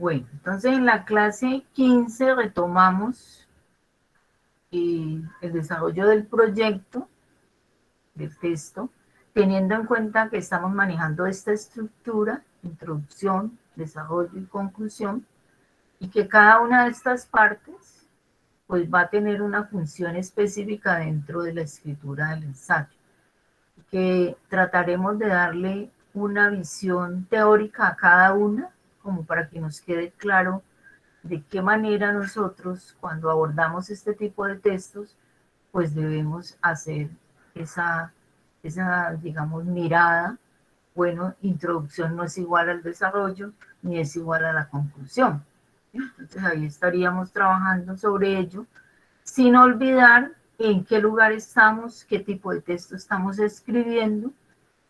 Bueno, entonces en la clase 15 retomamos el desarrollo del proyecto, del texto, teniendo en cuenta que estamos manejando esta estructura, introducción, desarrollo y conclusión, y que cada una de estas partes pues va a tener una función específica dentro de la escritura del ensayo, que trataremos de darle una visión teórica a cada una, como para que nos quede claro de qué manera nosotros, cuando abordamos este tipo de textos, pues debemos hacer esa, digamos, mirada. Bueno, introducción no es igual al desarrollo, ni es igual a la conclusión. Entonces ahí estaríamos trabajando sobre ello, sin olvidar en qué lugar estamos, qué tipo de texto estamos escribiendo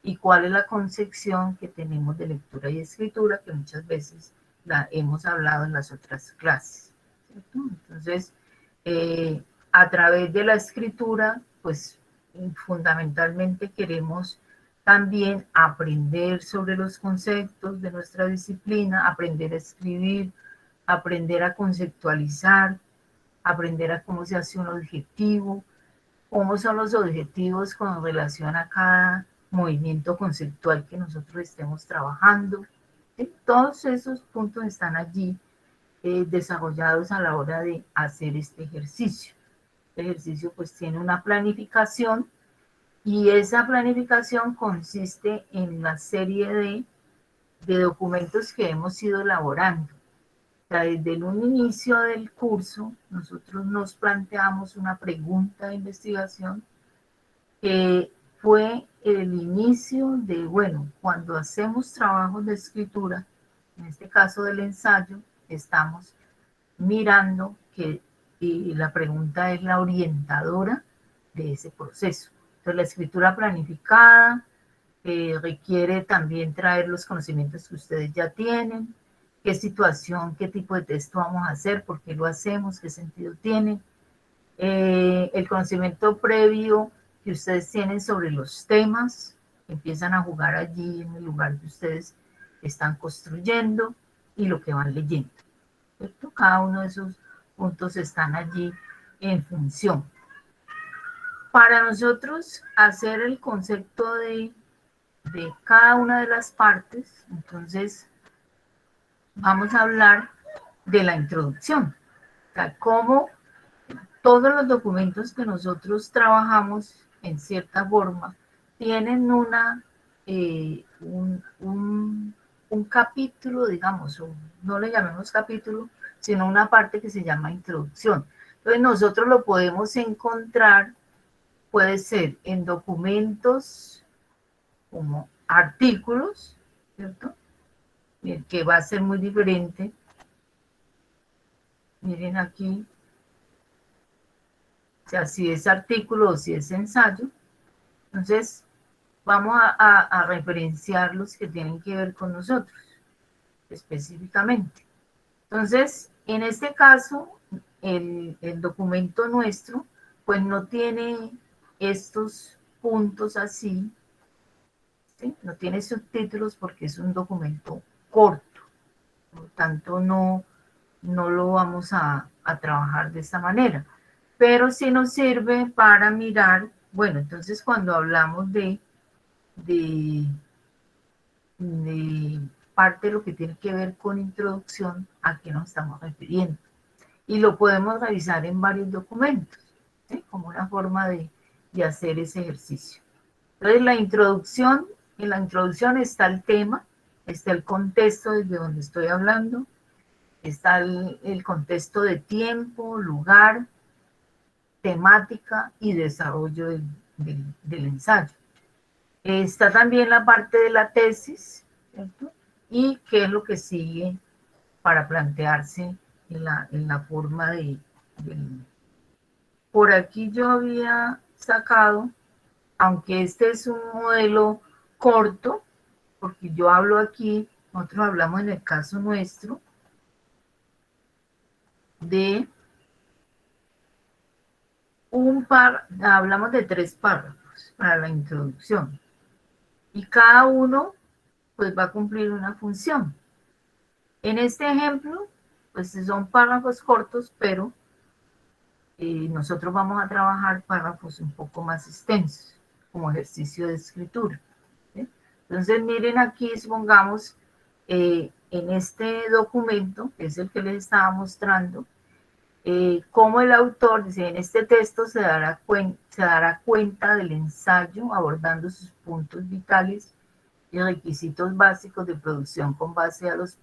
y cuál es la concepción que tenemos de lectura y escritura, que muchas veces la hemos hablado en las otras clases, ¿cierto? Entonces, a través de la escritura, pues fundamentalmente queremos también aprender sobre los conceptos de nuestra disciplina, aprender a escribir, aprender a conceptualizar, aprender a cómo se hace un objetivo, cómo son los objetivos con relación a cada movimiento conceptual que nosotros estemos trabajando. ¿Sí? Todos esos puntos están allí desarrollados a la hora de hacer este ejercicio. El ejercicio pues tiene una planificación y esa planificación consiste en la serie de documentos que hemos ido elaborando. O sea, desde un inicio del curso, nosotros nos planteamos una pregunta de investigación que fue el inicio de, bueno, cuando hacemos trabajos de escritura, en este caso del ensayo, estamos mirando que la pregunta es la orientadora de ese proceso. Entonces, la escritura planificada requiere también traer los conocimientos que ustedes ya tienen, qué situación, qué tipo de texto vamos a hacer, por qué lo hacemos, qué sentido tiene, el conocimiento previo que ustedes tienen sobre los temas, empiezan a jugar allí en el lugar que ustedes están construyendo y lo que van leyendo, ¿cierto? Cada uno de esos puntos están allí en función. Para nosotros hacer el concepto de cada una de las partes, entonces vamos a hablar de la introducción, o sea, cómo todos los documentos que nosotros trabajamos en cierta forma tienen un capítulo, digamos, no le llamemos capítulo, sino una parte que se llama introducción. Entonces nosotros lo podemos encontrar, puede ser en documentos como artículos, ¿cierto? Que va a ser muy diferente. Miren aquí, o sea, si es artículo o si es ensayo. Entonces, vamos a referenciar los que tienen que ver con nosotros, específicamente. Entonces, en este caso, el documento nuestro, pues no tiene estos puntos así, ¿sí? No tiene subtítulos porque es un documento corto, por lo tanto no lo vamos a trabajar de esta manera, pero sí nos sirve para mirar, bueno, entonces cuando hablamos de, de parte de lo que tiene que ver con introducción, a qué nos estamos refiriendo. Y lo podemos revisar en varios documentos, ¿sí? Como una forma de hacer ese ejercicio. Entonces, en la introducción está el tema, está el contexto desde donde estoy hablando, está el contexto de tiempo, lugar, temática y desarrollo del ensayo. Está también la parte de la tesis, ¿cierto? Y qué es lo que sigue para plantearse en la forma de... Por aquí yo había sacado, aunque este es un modelo corto, porque yo hablo aquí, nosotros hablamos en el caso nuestro de hablamos de 3 párrafos para la introducción y cada uno pues va a cumplir una función. En este ejemplo, pues son párrafos cortos, pero nosotros vamos a trabajar párrafos un poco más extensos, como ejercicio de escritura. ¿Sí? Entonces, miren aquí, supongamos, en este documento, que es el que les estaba mostrando, cómo el autor dice, en este texto se dará cuenta del ensayo abordando sus puntos vitales y requisitos básicos de producción con base a los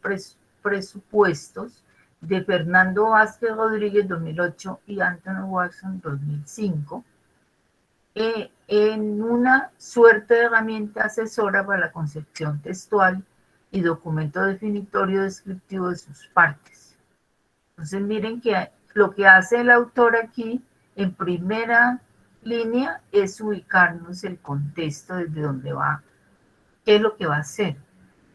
presupuestos de Fernando Vázquez Rodríguez 2008 y Anthony Watson 2005, en una suerte de herramienta asesora para la concepción textual y documento definitorio descriptivo de sus partes. Entonces miren que lo que hace el autor aquí en primera línea es ubicarnos el contexto desde donde va, qué es lo que va a hacer.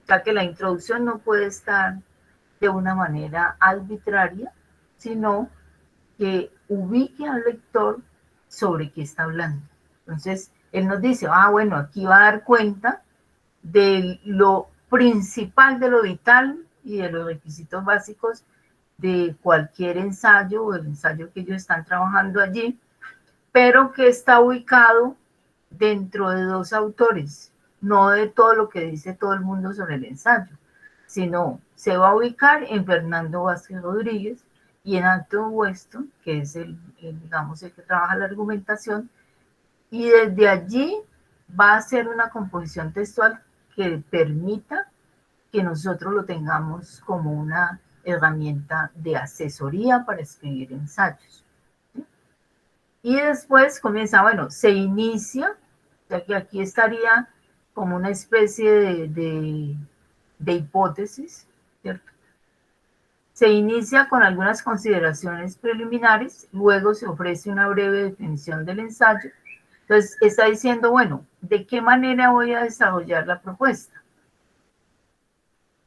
O sea que la introducción no puede estar de una manera arbitraria, sino que ubique al lector sobre qué está hablando. Entonces, él nos dice, bueno, aquí va a dar cuenta de lo principal, de lo vital y de los requisitos básicos de cualquier ensayo o el ensayo que ellos están trabajando allí, pero que está ubicado dentro de dos autores, no de todo lo que dice todo el mundo sobre el ensayo, sino se va a ubicar en Fernando Vázquez Rodríguez y en Anthony Weston, que es digamos, el que trabaja la argumentación, y desde allí va a ser una composición textual que permita que nosotros lo tengamos como una herramienta de asesoría para escribir ensayos. ¿Sí? Y después comienza, bueno, se inicia, ya que aquí estaría como una especie de hipótesis, ¿cierto? Se inicia con algunas consideraciones preliminares, luego se ofrece una breve definición del ensayo. Entonces está diciendo, bueno, ¿de qué manera voy a desarrollar la propuesta?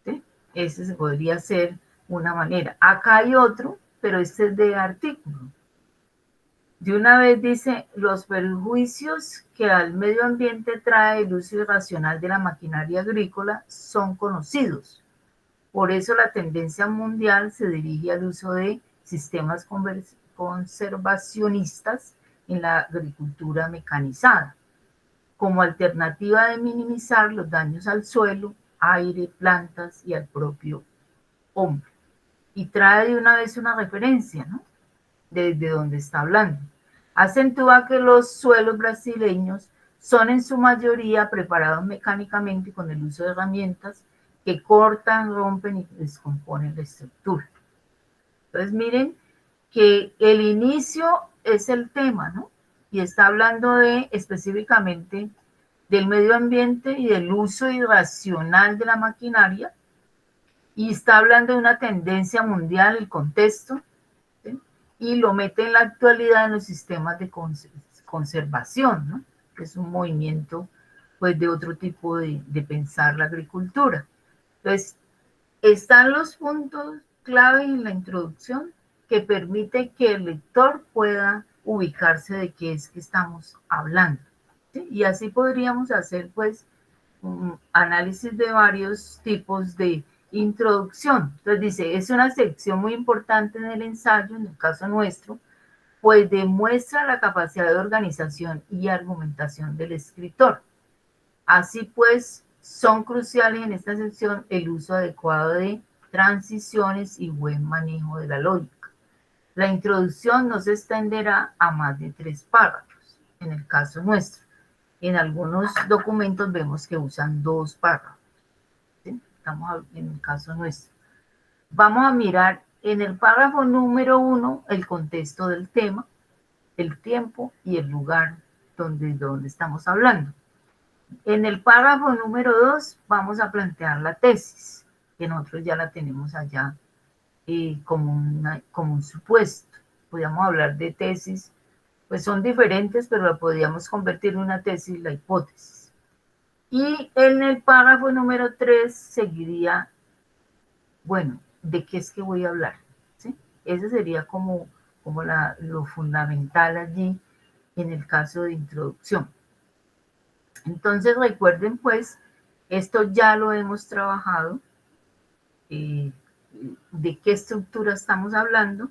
¿Sí? Ese podría ser una manera. Acá hay otro, pero este es de artículo. De una vez dice, los perjuicios que al medio ambiente trae el uso irracional de la maquinaria agrícola son conocidos. Por eso la tendencia mundial se dirige al uso de sistemas conservacionistas en la agricultura mecanizada, como alternativa de minimizar los daños al suelo, aire, plantas y al propio hombre. Y trae de una vez una referencia, ¿no? Desde donde está hablando. Acentúa que los suelos brasileños son en su mayoría preparados mecánicamente con el uso de herramientas que cortan, rompen y descomponen la estructura. Entonces miren que el inicio es el tema, ¿no? Y está hablando específicamente del medio ambiente y del uso irracional de la maquinaria, y está hablando de una tendencia mundial, el contexto, ¿sí? Y lo mete en la actualidad en los sistemas de conservación, ¿no? Que es un movimiento pues de otro tipo de pensar la agricultura. Entonces, están los puntos clave en la introducción que permite que el lector pueda ubicarse de qué es que estamos hablando. ¿Sí? Y así podríamos hacer pues un análisis de varios tipos de introducción. Entonces dice, es una sección muy importante en el ensayo, en el caso nuestro, pues demuestra la capacidad de organización y argumentación del escritor. Así pues, son cruciales en esta sección el uso adecuado de transiciones y buen manejo de la lógica. La introducción no se extenderá a más de 3 párrafos, en el caso nuestro. En algunos documentos vemos que usan 2 párrafos. ¿Sí? Estamos en el caso nuestro. Vamos a mirar en el párrafo número 1 el contexto del tema, el tiempo y el lugar donde estamos hablando. En el párrafo número 2 vamos a plantear la tesis, que nosotros ya la tenemos allá como un supuesto. Podríamos hablar de tesis, pues son diferentes, pero la podríamos convertir en una tesis, la hipótesis. Y en el párrafo número 3 seguiría, bueno, ¿de qué es que voy a hablar? ¿Sí? Ese sería como lo fundamental allí en el caso de introducción. Entonces recuerden pues, esto ya lo hemos trabajado de qué estructura estamos hablando,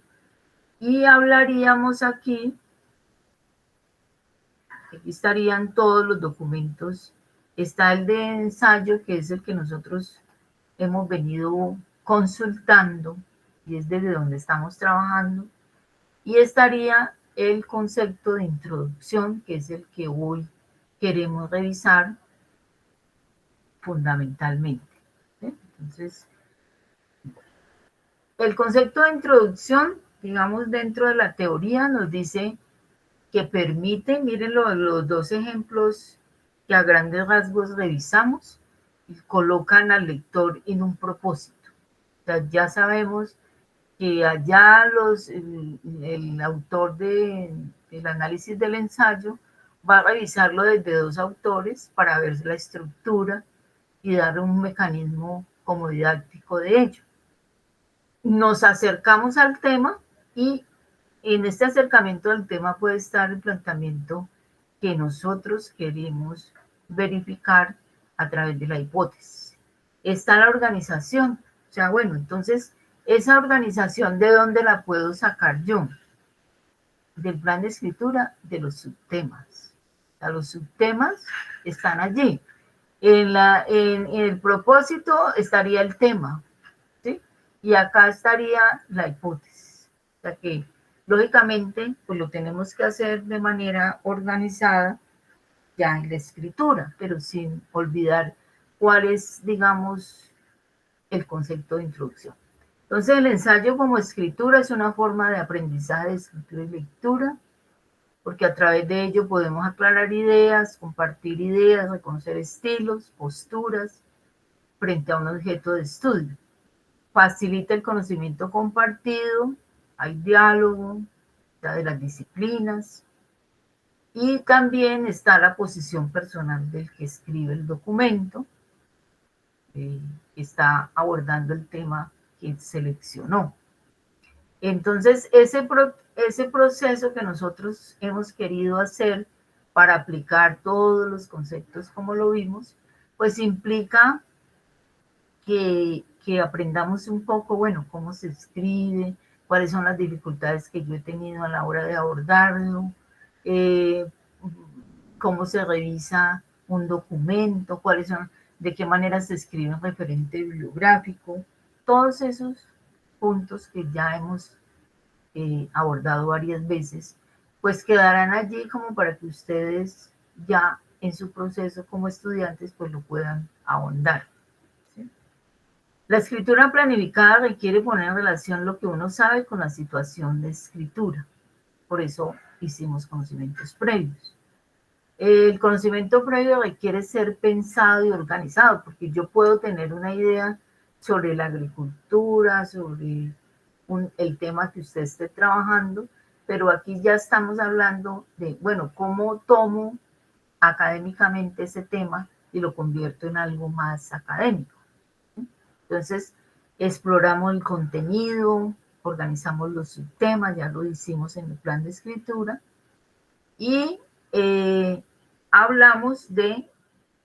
y hablaríamos aquí estarían todos los documentos. Está el de ensayo, que es el que nosotros hemos venido consultando y es desde donde estamos trabajando, y estaría el concepto de introducción, que es el que hoy queremos revisar fundamentalmente. ¿Sí? Entonces, el concepto de introducción, digamos, dentro de la teoría nos dice que permite, miren los dos ejemplos que a grandes rasgos revisamos, y colocan al lector en un propósito. O sea, ya sabemos que allá el autor del análisis del ensayo va a revisarlo desde dos autores para ver la estructura y dar un mecanismo como didáctico de ello. Nos acercamos al tema y en este acercamiento al tema puede estar el planteamiento que nosotros queremos verificar a través de la hipótesis. Está la organización, o sea, bueno, entonces, esa organización, ¿de dónde la puedo sacar yo? Del plan de escritura, de los subtemas. O sea, los subtemas están allí. En el propósito estaría el tema, ¿sí? Y acá estaría la hipótesis. O sea que, lógicamente, pues lo tenemos que hacer de manera organizada ya en la escritura, pero sin olvidar cuál es, digamos, el concepto de introducción. Entonces, el ensayo como escritura es una forma de aprendizaje de escritura y lectura, porque a través de ello podemos aclarar ideas, compartir ideas, reconocer estilos, posturas frente a un objeto de estudio. Facilita el conocimiento compartido, hay diálogo ya de las disciplinas, y también está la posición personal del que escribe el documento, que está abordando el tema que seleccionó. Entonces, ese proceso que nosotros hemos querido hacer para aplicar todos los conceptos como lo vimos, pues implica que aprendamos un poco, bueno, cómo se escribe, cuáles son las dificultades que yo he tenido a la hora de abordarlo, eh, cómo se revisa un documento, cuáles son, de qué manera se escribe un referente bibliográfico, todos esos puntos que ya hemos abordado varias veces, pues quedarán allí como para que ustedes ya en su proceso como estudiantes pues lo puedan ahondar. ¿Sí? La escritura planificada requiere poner en relación lo que uno sabe con la situación de escritura. Por eso hicimos conocimientos previos. El conocimiento previo requiere ser pensado y organizado, porque yo puedo tener una idea sobre la agricultura, sobre el tema que usted esté trabajando, pero aquí ya estamos hablando de, bueno, cómo tomo académicamente ese tema y lo convierto en algo más académico. Entonces, exploramos el contenido, organizamos los subtemas, ya lo hicimos en el plan de escritura, y hablamos de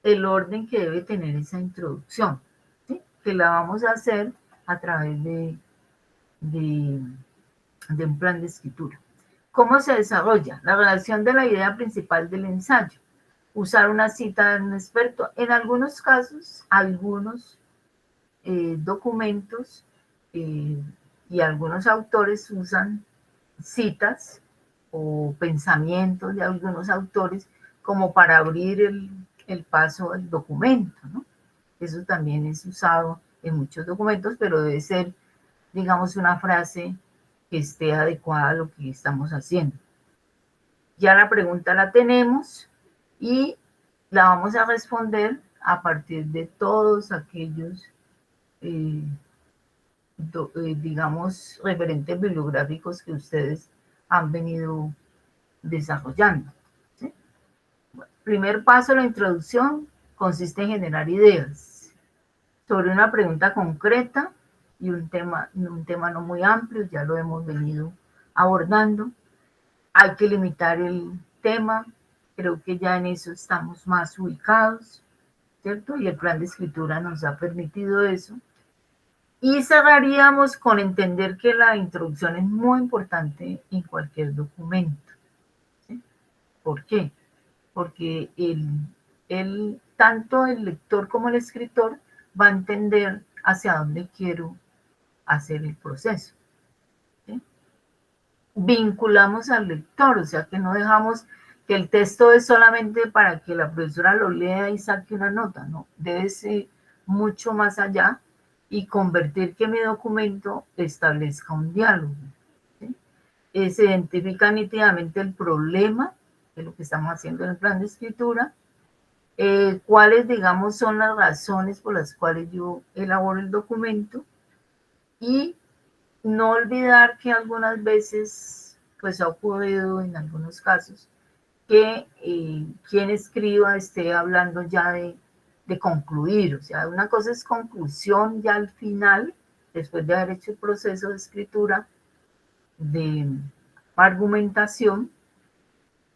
el orden que debe tener esa introducción, ¿sí? Que la vamos a hacer a través de un plan de escritura. ¿Cómo se desarrolla? La redacción de la idea principal del ensayo. Usar una cita de un experto. En algunos casos, algunos documentos y algunos autores usan citas o pensamientos de algunos autores como para abrir el paso al documento, ¿no? Eso también es usado en muchos documentos, pero debe ser, digamos, una frase que esté adecuada a lo que estamos haciendo. Ya la pregunta la tenemos y la vamos a responder a partir de todos aquellos, digamos, referentes bibliográficos que ustedes han venido desarrollando. ¿Sí? Bueno, primer paso, la introducción, consiste en generar ideas sobre una pregunta concreta y un tema no muy amplio, ya lo hemos venido abordando. Hay que limitar el tema, creo que ya en eso estamos más ubicados, ¿cierto? Y el plan de escritura nos ha permitido eso. Y cerraríamos con entender que la introducción es muy importante en cualquier documento. ¿Sí? ¿Por qué? Porque tanto el lector como el escritor va a entender hacia dónde quiero hacer el proceso. ¿Sí? Vinculamos al lector, o sea que no dejamos que el texto es solamente para que la profesora lo lea y saque una nota, no, debe ser mucho más allá y convertir que mi documento establezca un diálogo. ¿Sí? Se identifica nítidamente el problema de lo que estamos haciendo en el plan de escritura, cuáles, digamos, son las razones por las cuales yo elaboro el documento y no olvidar que algunas veces, pues ha ocurrido en algunos casos, que quien escriba esté hablando ya de concluir, o sea, una cosa es conclusión ya al final, después de haber hecho el proceso de escritura, de argumentación,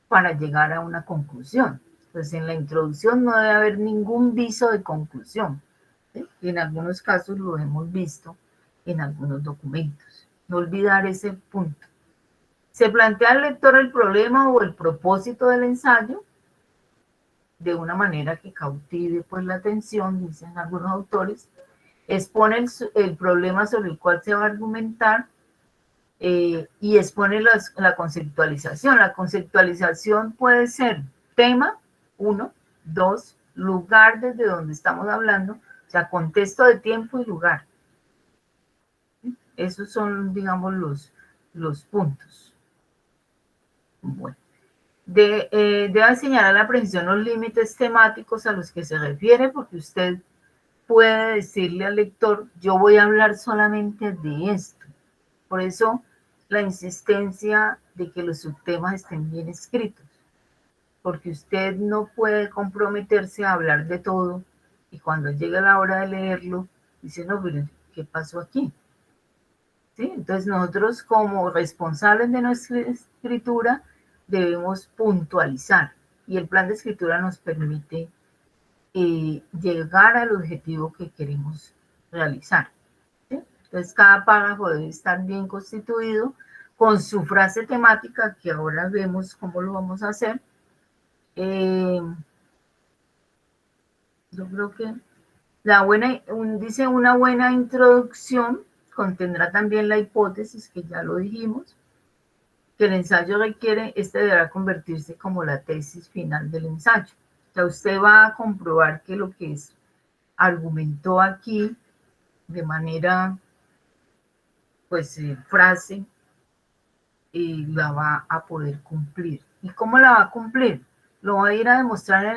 para llegar a una conclusión. Entonces, en la introducción no debe haber ningún viso de conclusión. ¿Sí? Y en algunos casos lo hemos visto en algunos documentos. No olvidar ese punto. Se plantea al lector el problema o el propósito del ensayo de una manera que cautive pues, la atención, dicen algunos autores. Expone el problema sobre el cual se va a argumentar y expone la conceptualización. La conceptualización puede ser tema, 1, 2, lugar desde donde estamos hablando, o sea, contexto de tiempo y lugar. Esos son, digamos, los puntos. Bueno. Debe señalar la precisión los límites temáticos a los que se refiere, porque usted puede decirle al lector, yo voy a hablar solamente de esto. Por eso, la insistencia de que los subtemas estén bien escritos, porque usted no puede comprometerse a hablar de todo y cuando llega la hora de leerlo, dice, no, pero ¿qué pasó aquí? ¿Sí? Entonces nosotros como responsables de nuestra escritura debemos puntualizar y el plan de escritura nos permite llegar al objetivo que queremos realizar. ¿Sí? Entonces cada párrafo debe estar bien constituido con su frase temática, que ahora vemos cómo lo vamos a hacer. Yo creo que dice una buena introducción contendrá también la hipótesis, que ya lo dijimos, que el ensayo requiere, deberá convertirse como la tesis final del ensayo. O sea, usted va a comprobar que lo que argumentó aquí de manera, pues, frase, la va a poder cumplir. ¿Y cómo la va a cumplir? ¿Lo va a ir a demostrar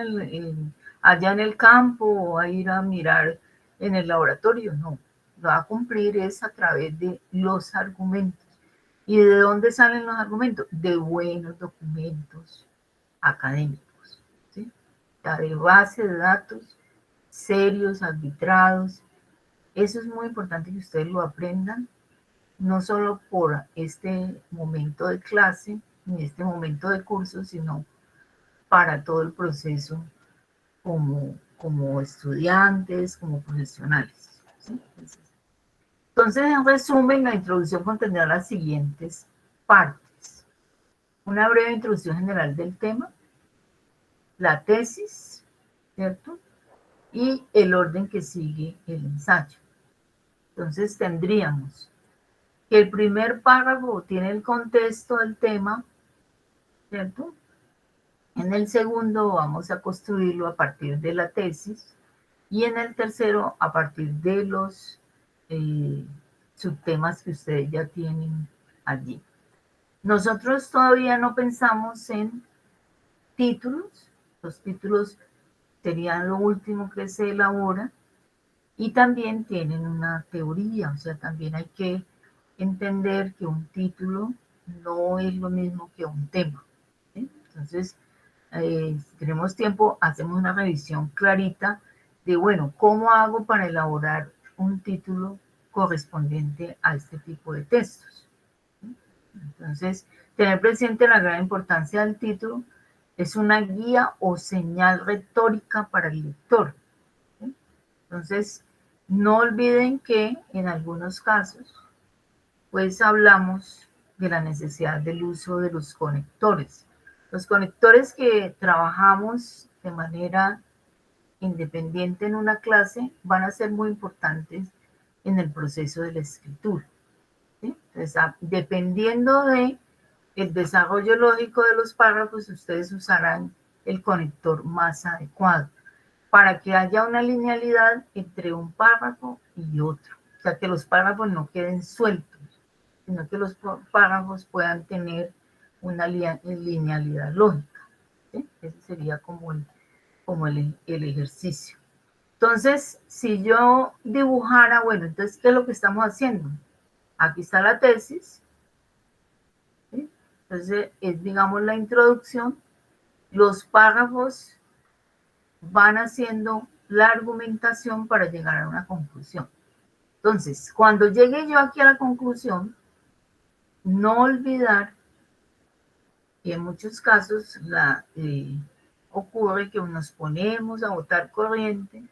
allá en el campo o va a ir a mirar en el laboratorio? No, lo va a cumplir es a través de los argumentos. ¿Y de dónde salen los argumentos? De buenos documentos académicos, ¿sí? De base de datos serios, arbitrados. Eso es muy importante que ustedes lo aprendan, no solo por este momento de clase, ni este momento de curso, sino para todo el proceso como estudiantes, como profesionales. ¿Sí? Entonces, en resumen, la introducción contendrá las siguientes partes. Una breve introducción general del tema, la tesis, ¿cierto? Y el orden que sigue el ensayo. Entonces, tendríamos que el primer párrafo tiene el contexto del tema, ¿cierto? En el segundo vamos a construirlo a partir de la tesis y en el tercero a partir de los subtemas que ustedes ya tienen allí. Nosotros todavía no pensamos en títulos, los títulos serían lo último que se elabora y también tienen una teoría, o sea, también hay que entender que un título no es lo mismo que un tema. ¿Sí? Entonces, si tenemos tiempo, hacemos una revisión clarita de, bueno, ¿cómo hago para elaborar un título correspondiente a este tipo de textos? ¿Sí? Entonces, tener presente la gran importancia del título es una guía o señal retórica para el lector. ¿Sí? Entonces, No olviden que en algunos casos, pues hablamos de la necesidad del uso de los conectores. Los conectores que trabajamos de manera independiente en una clase van a ser muy importantes en el proceso de la escritura. ¿Sí? Entonces, dependiendo de el desarrollo lógico de los párrafos, ustedes usarán el conector más adecuado para que haya una linealidad entre un párrafo y otro. O sea, que los párrafos no queden sueltos, sino que los párrafos puedan tener una linealidad lógica. ¿Sí? Ese sería como el ejercicio. Entonces, si yo dibujara, bueno, entonces, ¿qué es lo que estamos haciendo? Aquí está la tesis, ¿sí? Entonces, es, digamos, la introducción. Los párrafos van haciendo la argumentación para llegar a una conclusión. Entonces, cuando llegue yo aquí a la conclusión, no olvidar que en muchos casos ocurre que nos ponemos a votar corriente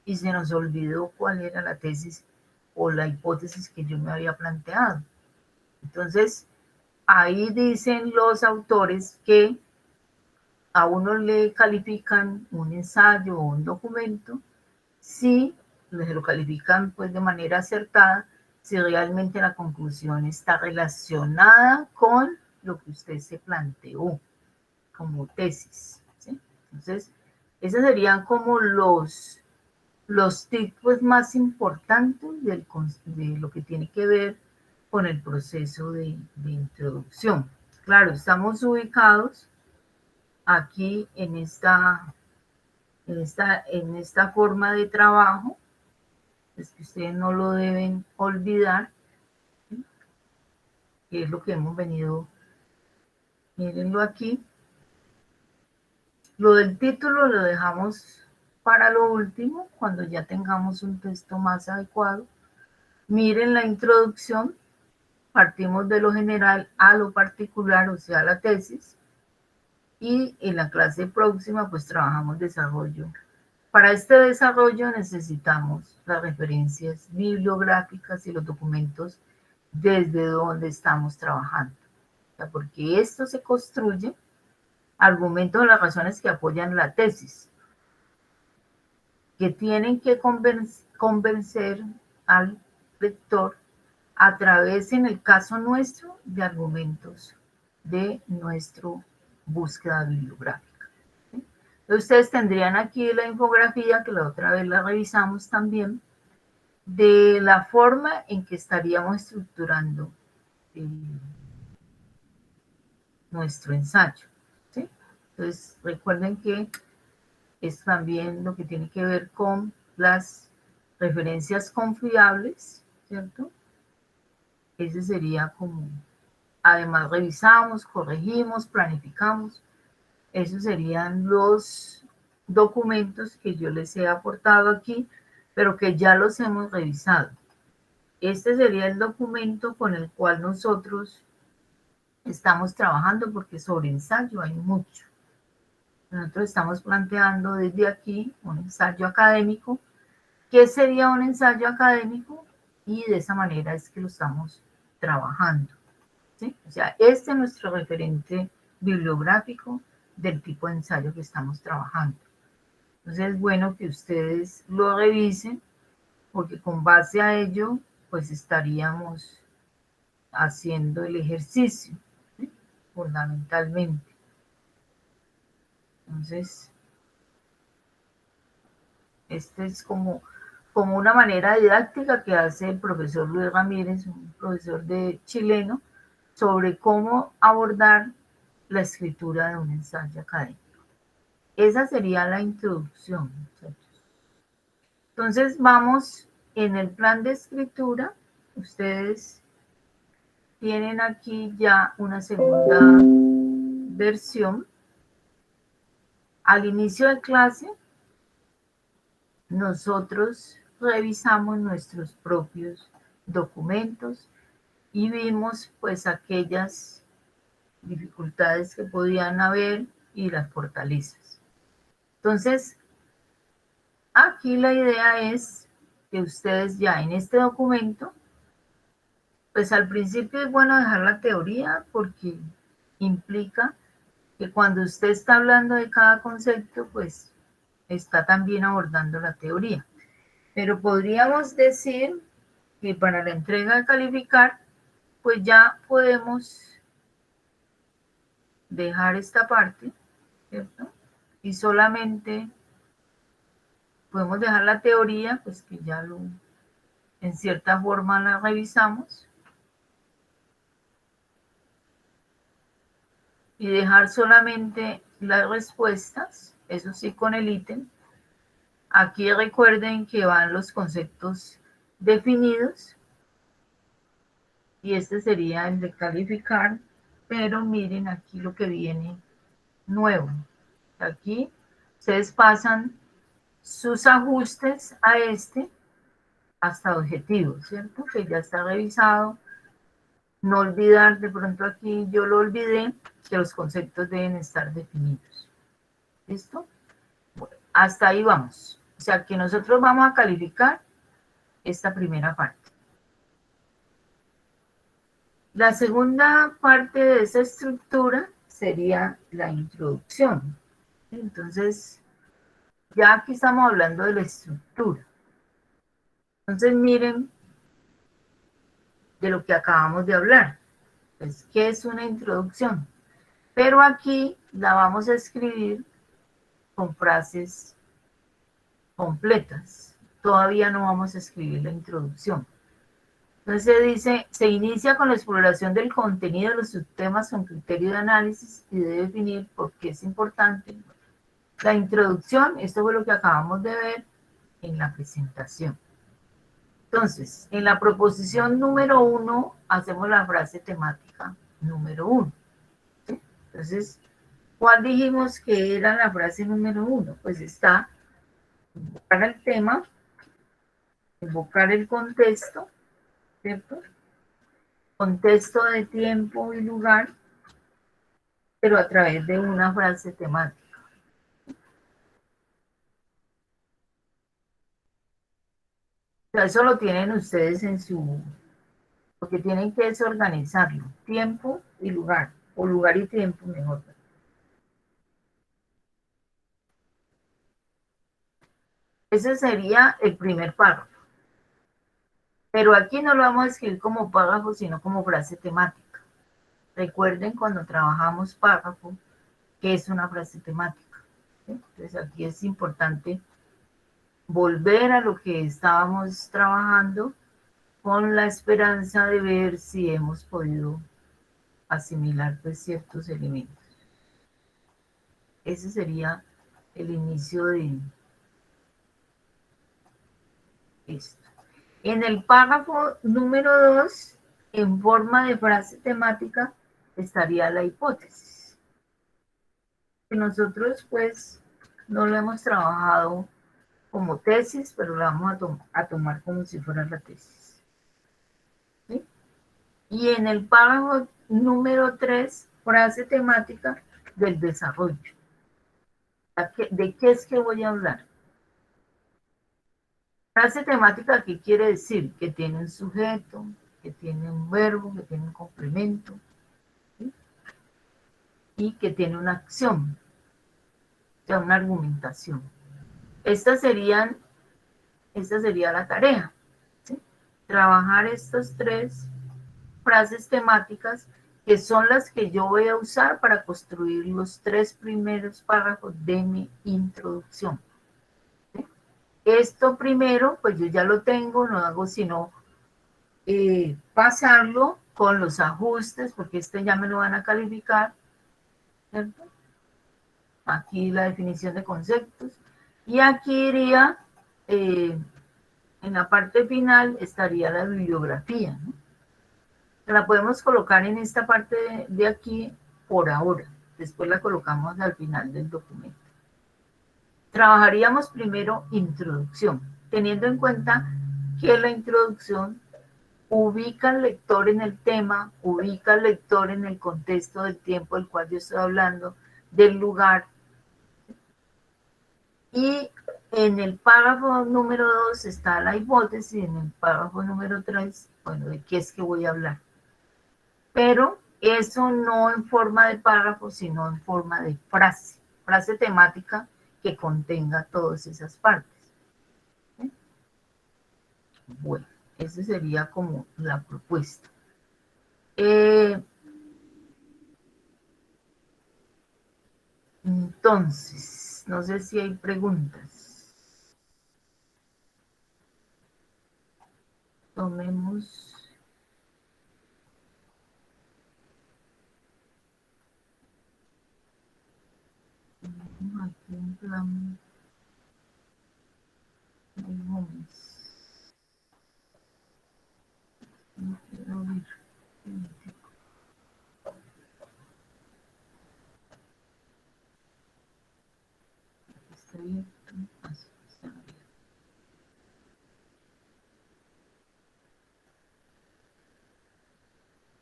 y se nos olvidó cuál era la tesis o la hipótesis que yo me había planteado. Entonces, ahí dicen los autores que a uno le califican un ensayo o un documento si se lo califican pues de manera acertada, si realmente la conclusión está relacionada con lo que usted se planteó como tesis, ¿sí? Entonces, esos serían como los tipos más importantes de lo que tiene que ver con el proceso de introducción. Claro, estamos ubicados aquí en esta forma de trabajo, es que ustedes no lo deben olvidar, ¿sí? Que es lo que hemos venido, mírenlo aquí. Lo del título lo dejamos para lo último, cuando ya tengamos un texto más adecuado. Miren la introducción, partimos de lo general a lo particular, o sea, la tesis, y en la clase próxima pues trabajamos desarrollo. Para este desarrollo necesitamos las referencias bibliográficas y los documentos desde donde estamos trabajando. O sea, porque esto se construye, argumentos o las razones que apoyan la tesis, que tienen que convencer al lector a través, en el caso nuestro, de argumentos de nuestra búsqueda bibliográfica. ¿Sí? Entonces, ustedes tendrían aquí la infografía, que la otra vez la revisamos también, de la forma en que estaríamos estructurando eh, nuestro ensayo. ¿Sí? Entonces, recuerden que es también lo que tiene que ver con las referencias confiables, ¿cierto? Ese sería como, además revisamos, corregimos, planificamos. Esos serían los documentos que yo les he aportado aquí, pero que ya los hemos revisado. Este sería el documento con el cual nosotros estamos trabajando, porque sobre ensayo hay mucho. Nosotros estamos planteando desde aquí un ensayo académico. ¿Qué sería un ensayo académico? Y de esa manera es que lo estamos trabajando, ¿sí? O sea, este es nuestro referente bibliográfico del tipo de ensayo que estamos trabajando. Entonces es bueno que ustedes lo revisen, porque con base a ello, pues estaríamos haciendo el ejercicio, ¿sí? Fundamentalmente. Entonces, este es como una manera didáctica que hace el profesor Luis Ramírez, un profesor chileno, sobre cómo abordar la escritura de un ensayo académico. Esa sería la introducción, muchachos. Entonces vamos en el plan de escritura. Ustedes tienen aquí ya una segunda versión. Al inicio de clase, nosotros revisamos nuestros propios documentos y vimos pues aquellas dificultades que podían haber y las fortalezas. Entonces, aquí la idea es que ustedes ya en este documento, pues al principio es bueno dejar la teoría porque implica que cuando usted está hablando de cada concepto, pues está también abordando la teoría. Pero podríamos decir que para la entrega de calificar, pues ya podemos dejar esta parte, ¿cierto? Y solamente podemos dejar la teoría, pues que ya lo, en cierta forma la revisamos, y dejar solamente las respuestas, eso sí con el ítem. Aquí recuerden que van los conceptos definidos y este sería el de calificar, pero miren aquí lo que viene nuevo. Aquí ustedes pasan sus ajustes a este hasta objetivo, ¿cierto? Que ya está revisado. No olvidar, de pronto aquí yo lo olvidé, que los conceptos deben estar definidos. ¿Listo? Bueno, hasta ahí vamos. O sea que nosotros vamos a calificar esta primera parte. La segunda parte de esa estructura sería la introducción. Entonces, ya aquí estamos hablando de la estructura. Entonces, miren de lo que acabamos de hablar. Pues, ¿qué es una introducción? Pero aquí la vamos a escribir con frases completas. Todavía no vamos a escribir la introducción. Entonces se dice, se inicia con la exploración del contenido de los subtemas con criterio de análisis y de definir por qué es importante. La introducción, esto fue lo que acabamos de ver en la presentación. Entonces, en la proposición número 1, hacemos la frase temática número 1. ¿Sí? Entonces, ¿cuál dijimos que era la frase número 1? Pues está invocar el tema, invocar el contexto, ¿cierto? Contexto de tiempo y lugar, pero a través de una frase temática. O sea, eso lo tienen ustedes en su... Lo que tienen que es organizarlo. Tiempo y lugar. O lugar y tiempo, mejor. Ese sería el primer párrafo. Pero aquí no lo vamos a escribir como párrafo, sino como frase temática. Recuerden cuando trabajamos párrafo, que es una frase temática. ¿Sí? Entonces aquí es importante volver a lo que estábamos trabajando con la esperanza de ver si hemos podido asimilar pues, ciertos elementos. Ese sería el inicio de esto. En el párrafo número 2, en forma de frase temática, estaría la hipótesis. Que nosotros pues no lo hemos trabajado como tesis, pero la vamos a tomar como si fuera la tesis. ¿Sí? Y en el párrafo número 3, frase temática del desarrollo. ¿De qué es que voy a hablar? Frase temática, ¿qué quiere decir? Que tiene un sujeto, que tiene un verbo, que tiene un complemento, ¿sí? Y que tiene una acción, o sea, una argumentación. Esta sería la tarea, ¿sí? Trabajar estas tres frases temáticas que son las que yo voy a usar para construir los 3 primeros párrafos de mi introducción. ¿Sí? Esto primero, pues yo ya lo tengo, no hago sino pasarlo con los ajustes, porque este ya me lo van a calificar, ¿cierto? Aquí la definición de conceptos, y aquí iría, en la parte final estaría la bibliografía, ¿no? La podemos colocar en esta parte de aquí por ahora, después la colocamos al final del documento. Trabajaríamos primero introducción, teniendo en cuenta que la introducción ubica al lector en el tema, ubica al lector en el contexto del tiempo del cual yo estoy hablando, del lugar, y en el párrafo número 2 está la hipótesis, en el párrafo número 3, bueno, de qué es que voy a hablar. Pero eso no en forma de párrafo, sino en forma de frase temática que contenga todas esas partes. ¿Sí? Bueno, esa sería como la propuesta. Entonces, no sé si hay preguntas. Tomemos. Aquí un plan. No quiero ver. Está abierto. Está abierto.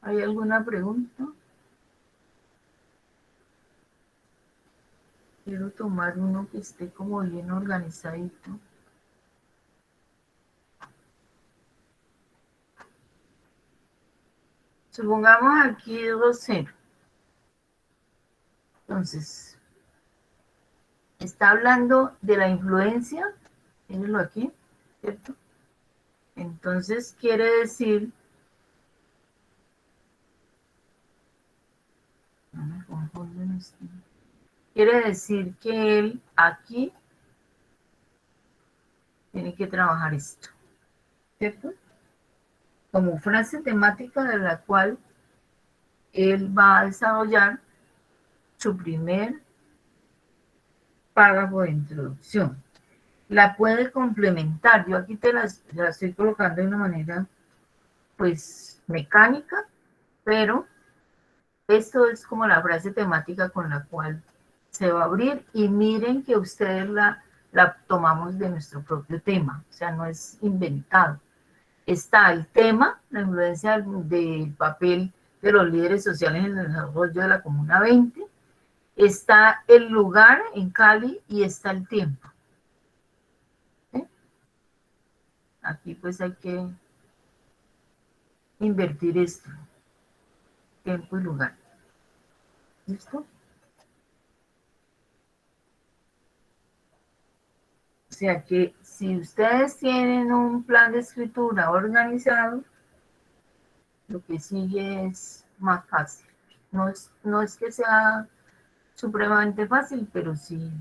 ¿Hay alguna pregunta? Quiero tomar uno que esté como bien organizadito. Supongamos aquí 2-0. Entonces, está hablando de la influencia, mírenlo aquí, ¿cierto? Entonces quiere decir, no me confunden esto. Quiere decir que él aquí tiene que trabajar esto, ¿cierto? Como frase temática de la cual él va a desarrollar su primer párrafo de introducción. La puede complementar. Yo aquí la estoy colocando de una manera, pues, mecánica, pero esto es como la frase temática con la cual se va a abrir y miren que ustedes la tomamos de nuestro propio tema, o sea, no es inventado. Está el tema, la influencia del papel de los líderes sociales en el desarrollo de la Comuna 20, está el lugar en Cali y está el tiempo. ¿Sí? Aquí pues hay que invertir esto, tiempo y lugar. ¿Listo? O sea que si ustedes tienen un plan de escritura organizado, lo que sigue es más fácil. No es que sea supremamente fácil, pero sí.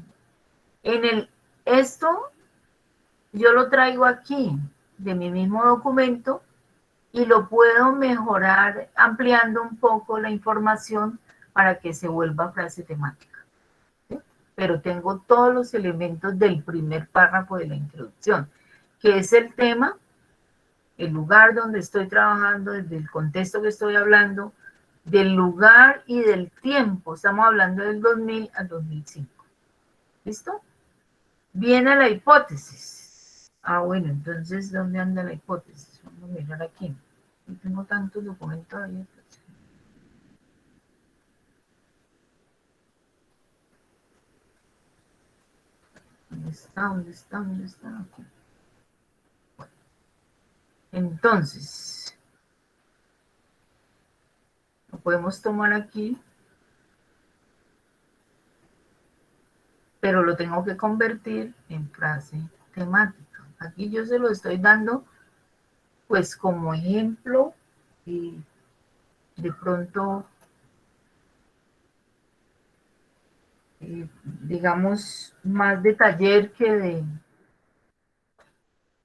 Esto yo lo traigo aquí de mi mismo documento y lo puedo mejorar ampliando un poco la información para que se vuelva frase temática. ¿Sí? Pero tengo todos los elementos del primer párrafo de la introducción, que es el tema, el lugar donde estoy trabajando, desde el contexto que estoy hablando, del lugar y del tiempo. Estamos hablando del 2000 al 2005. ¿Listo? Viene la hipótesis. Ah, bueno, entonces, ¿dónde anda la hipótesis? Vamos a mirar aquí. No tengo tantos documentos ahí. ¿Dónde está? ¿Dónde está? ¿Dónde está? Aquí. Bueno, entonces, lo podemos tomar aquí, pero lo tengo que convertir en frase temática. Aquí yo se lo estoy dando, pues, como ejemplo y de pronto, digamos, más de taller que de...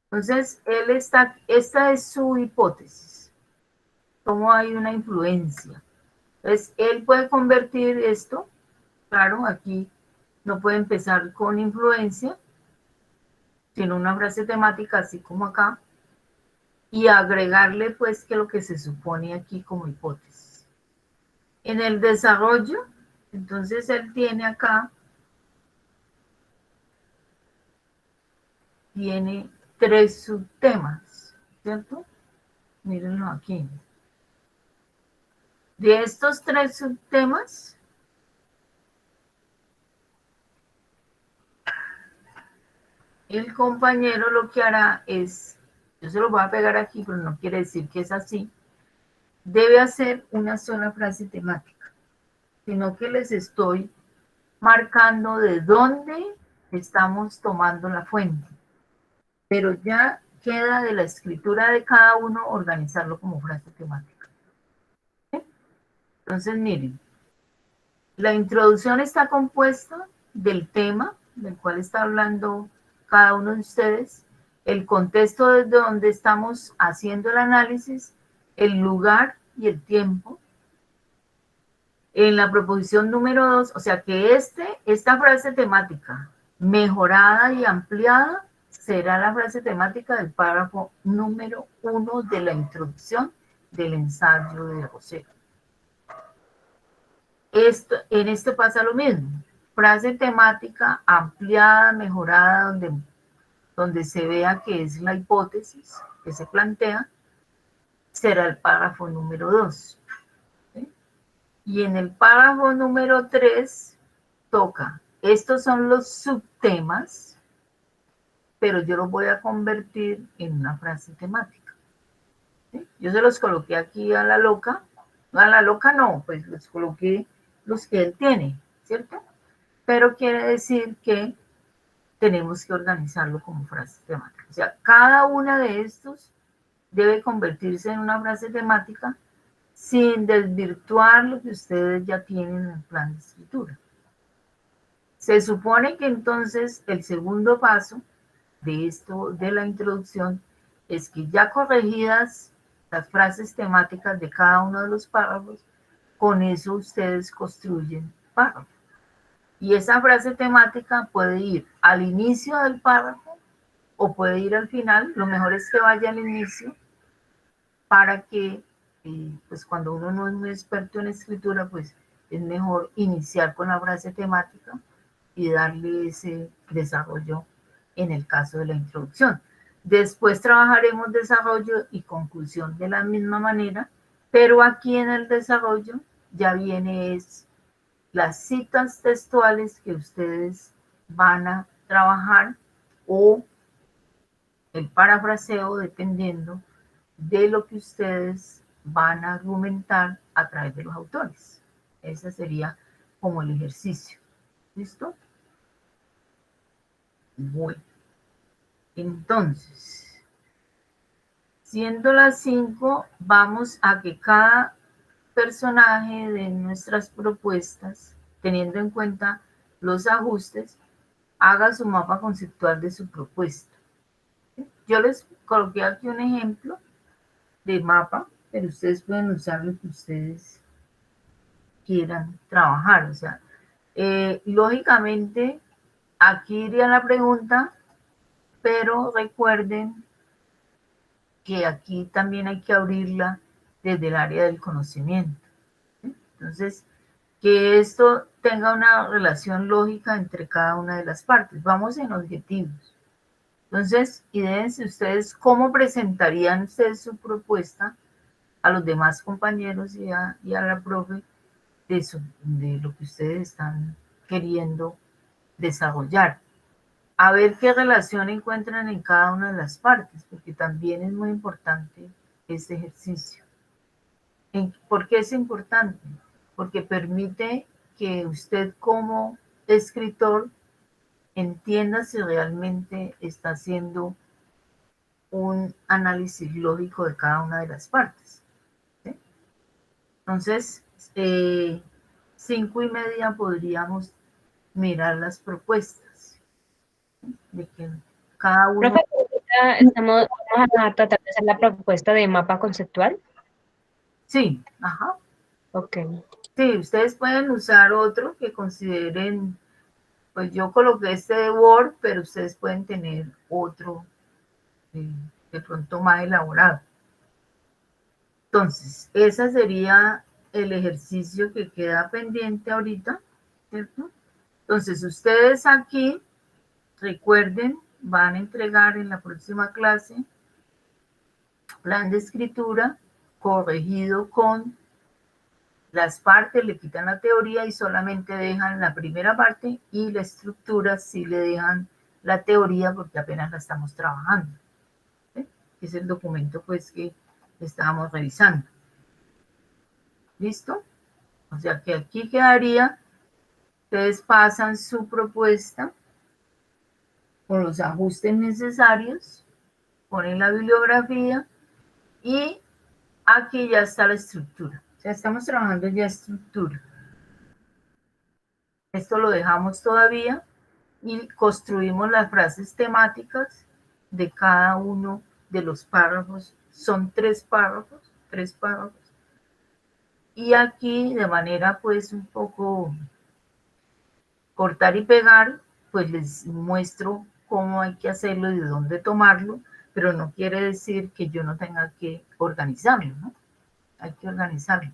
Entonces, esta es su hipótesis, cómo hay una influencia. Entonces, él puede convertir esto, claro, aquí no puede empezar con influencia, sino una frase temática, así como acá, y agregarle, pues, que lo que se supone aquí como hipótesis. En el desarrollo, entonces él tiene acá, tiene 3 subtemas, ¿cierto? Mírenlo aquí. De estos 3 subtemas, el compañero lo que hará es, yo se lo voy a pegar aquí, pero no quiere decir que es así, debe hacer una sola frase temática, sino que les estoy marcando de dónde estamos tomando la fuente, pero ya queda de la escritura de cada uno organizarlo como frase temática. ¿Sí? Entonces, miren, la introducción está compuesta del tema del cual está hablando cada uno de ustedes, el contexto desde donde estamos haciendo el análisis, el lugar y el tiempo. En la proposición número 2, o sea que esta frase temática mejorada y ampliada será la frase temática del párrafo número 1 de la introducción del ensayo de Rosero. En esto pasa lo mismo. Frase temática ampliada, mejorada, donde se vea que es la hipótesis que se plantea, será el párrafo número 2. ¿Sí? Y en el párrafo número 3 toca, estos son los subtemas, pero yo los voy a convertir en una frase temática. ¿Sí? Yo se los coloqué aquí a la loca no, pues los coloqué los que él tiene, ¿cierto? Pero quiere decir que tenemos que organizarlo como frase temática. O sea, cada una de estos debe convertirse en una frase temática sin desvirtuar lo que ustedes ya tienen en el plan de escritura. Se supone que entonces el segundo paso de esto, de la introducción, es que ya corregidas las frases temáticas de cada uno de los párrafos, con eso ustedes construyen párrafos. Y esa frase temática puede ir al inicio del párrafo o puede ir al final. Lo mejor es que vaya al inicio para que, pues cuando uno no es muy experto en escritura, pues es mejor iniciar con la frase temática y darle ese desarrollo en el caso de la introducción. Después trabajaremos desarrollo y conclusión de la misma manera, pero aquí en el desarrollo ya viene es las citas textuales que ustedes van a trabajar o el parafraseo dependiendo de lo que ustedes van a argumentar a través de los autores. Ese sería como el ejercicio. ¿Listo? Bueno, entonces, siendo las 5, vamos a que cada personaje de nuestras propuestas, teniendo en cuenta los ajustes, haga su mapa conceptual de su propuesta. Yo les coloqué aquí un ejemplo de mapa, pero ustedes pueden usar lo que ustedes quieran trabajar. O sea, lógicamente, aquí iría la pregunta, pero recuerden que aquí también hay que abrirla desde el área del conocimiento. ¿Sí? Entonces, que esto tenga una relación lógica entre cada una de las partes. Vamos en objetivos. Entonces, idéntense ustedes cómo presentarían ustedes su propuesta a los demás compañeros y a la profe de, de lo que ustedes están queriendo desarrollar. A ver qué relación encuentran en cada una de las partes, porque también es muy importante este ejercicio. ¿Por qué es importante? Porque permite que usted como escritor entienda si realmente está haciendo un análisis lógico de cada una de las partes. ¿Sí? Entonces, 5:30 podríamos mirar las propuestas de que cada uno... Profe, ahorita vamos a tratar de hacer la propuesta de mapa conceptual. Sí, ajá. Ok. Sí, ustedes pueden usar otro que consideren, pues yo coloqué este de Word, pero ustedes pueden tener otro de pronto más elaborado. Entonces, ese sería el ejercicio que queda pendiente ahorita, ¿cierto? Entonces, ustedes aquí, recuerden, van a entregar en la próxima clase plan de escritura corregido con las partes, le quitan la teoría y solamente dejan la primera parte y la estructura sí le dejan la teoría porque apenas la estamos trabajando. ¿Sí? Es el documento pues que estábamos revisando. ¿Listo? O sea que aquí quedaría, ustedes pasan su propuesta con los ajustes necesarios, ponen la bibliografía y aquí ya está la estructura. O sea, estamos trabajando ya estructura. Esto lo dejamos todavía y construimos las frases temáticas de cada uno de los párrafos. Son 3 párrafos, 3 párrafos. Y aquí de manera pues un poco cortar y pegar, pues les muestro cómo hay que hacerlo y de dónde tomarlo, pero no quiere decir que yo no tenga que organizarlo, ¿no? Hay que organizarlo.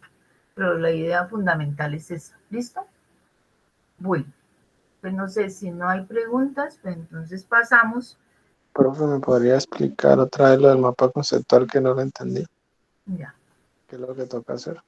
Pero la idea fundamental es esa. ¿Listo? Bueno, pues no sé si no hay preguntas, pues entonces pasamos. Profe, ¿me podría explicar otra vez lo del mapa conceptual que no lo entendí? Ya. ¿Qué es lo que toca hacer?